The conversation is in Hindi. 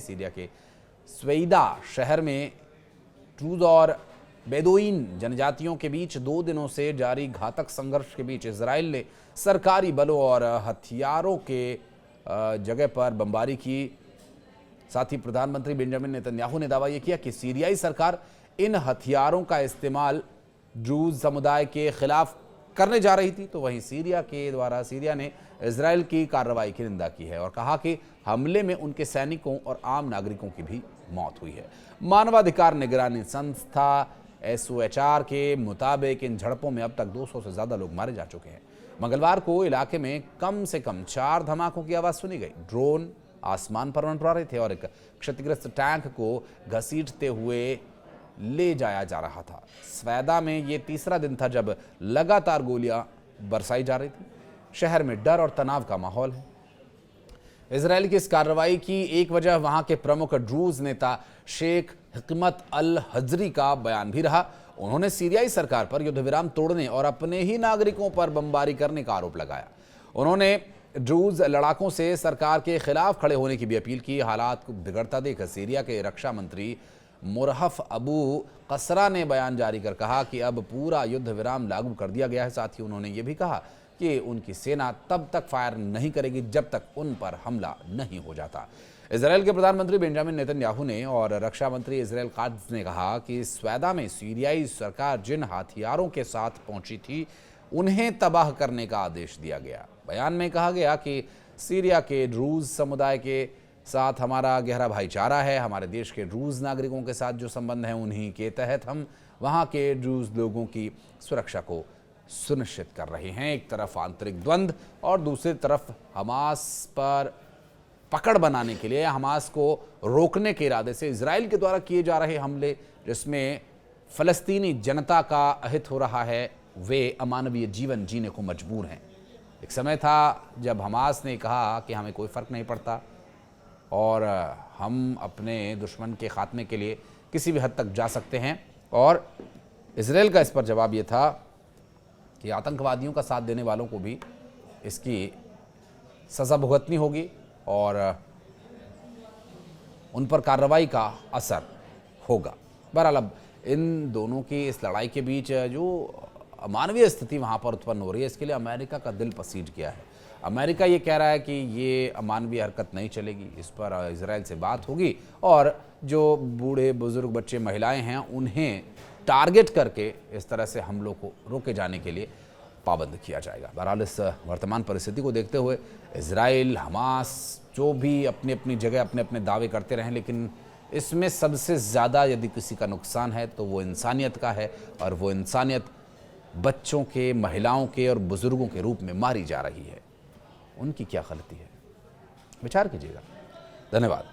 सीरिया के स्वेइदा शहर में ड्रूज और बेदुइन जनजातियों के बीच 2 दिनों से जारी घातक संघर्ष के बीच इजराइल ने सरकारी बलों और हथियारों के जगह पर बमबारी की। साथ ही प्रधानमंत्री बेंजामिन नेतन्याहू ने दावा यह किया कि सीरियाई सरकार इन हथियारों का इस्तेमाल ड्रूज समुदाय के खिलाफ करने जा रही थी, तो वहीं सीरिया ने इजराइल की कार्रवाई की निंदा की है और कहा कि हमले में उनके सैनिकों और आम नागरिकों की भी मौत हुई है। मानवाधिकार निगरानी संस्था SOHR के मुताबिक इन झड़पों में अब तक 200 से ज्यादा लोग मारे जा चुके हैं। मंगलवार को इलाके में कम से कम 4 धमाकों की आवाज सुनी गई। ड्रोन आसमान पर मंडरा रहे थे और एक क्षतिग्रस्त टैंक को घसीटते हुए ले जाया जा रहा था। स्वेदा में ये तीसरा दिन था जब लगातार गोलियां बरसाई जा रही थी। शहर में डर और तनाव का माहौल है। इजरायल की इस कार्रवाई की एक वजह वहां के प्रमुख ड्रूज नेता शेख हिकमत अल हजरी का बयान भी रहा। उन्होंने सीरियाई सरकार पर युद्ध विराम तोड़ने और अपने ही नागरिकों पर बमबारी करने का आरोप लगाया। उन्होंने ड्रूज लड़ाकों से सरकार के खिलाफ खड़े होने की भी अपील की। हालात को बिगड़ता देख सीरिया के रक्षा मंत्री मुरहफ अबू कसरा ने बयान जारी कर कहा कि अब पूरा युद्ध विराम लागू कर दिया गया है। साथ ही उन्होंने ये भी कहा कि उनकी सेना तब तक फायर नहीं करेगी जब तक उन पर हमला नहीं हो जाता। इजराइल के प्रधानमंत्री बेंजामिन नेतन्याहू ने और रक्षा मंत्री इजराइल कात्ज ने कहा कि स्वेदा में सीरियाई सरकार जिन हथियारों के साथ पहुंची थी उन्हें तबाह करने का आदेश दिया गया। बयान में कहा गया कि सीरिया के ड्रूज समुदाय के साथ हमारा गहरा भाईचारा है। हमारे देश के ड्रूज नागरिकों के साथ जो संबंध है उन्हीं के तहत हम वहां के ड्रूज लोगों की सुरक्षा को सुनिश्चित कर रहे हैं। एक तरफ आंतरिक द्वंद्व और दूसरी तरफ हमास पर पकड़ बनाने के लिए हमास को रोकने के इरादे से इजराइल के द्वारा किए जा रहे हमले जिसमें फलस्तीनी जनता का अहित हो रहा है, वे अमानवीय जीवन जीने को मजबूर हैं। एक समय था जब हमास ने कहा कि हमें कोई फर्क नहीं पड़ता और हम अपने दुश्मन के खात्मे के लिए किसी भी हद तक जा सकते हैं, और इजराइल का इस पर जवाब यह था कि आतंकवादियों का साथ देने वालों को भी इसकी सज़ा भुगतनी होगी और उन पर कार्रवाई का असर होगा। बहरहाल अब इन दोनों की इस लड़ाई के बीच जो अमानवीय स्थिति वहाँ पर उत्पन्न हो रही है, इसके लिए अमेरिका का दिल पसीज गया है। अमेरिका ये कह रहा है कि ये अमानवीय हरकत नहीं चलेगी, इस पर इजराइल से बात होगी और जो बूढ़े बुजुर्ग बच्चे महिलाएं हैं उन्हें टारगेट करके इस तरह से हमलों को रोके जाने के लिए पाबंद किया जाएगा। बहरहाल इस वर्तमान परिस्थिति को देखते हुए इजराइल, हमास जो भी अपनी अपनी जगह अपने अपने दावे करते रहें, लेकिन इसमें सबसे ज़्यादा यदि किसी का नुकसान है तो वो इंसानियत का है, और वो इंसानियत बच्चों के, महिलाओं के और बुजुर्गों के रूप में मारी जा रही है। उनकी क्या गलती है? विचार कीजिएगा। धन्यवाद।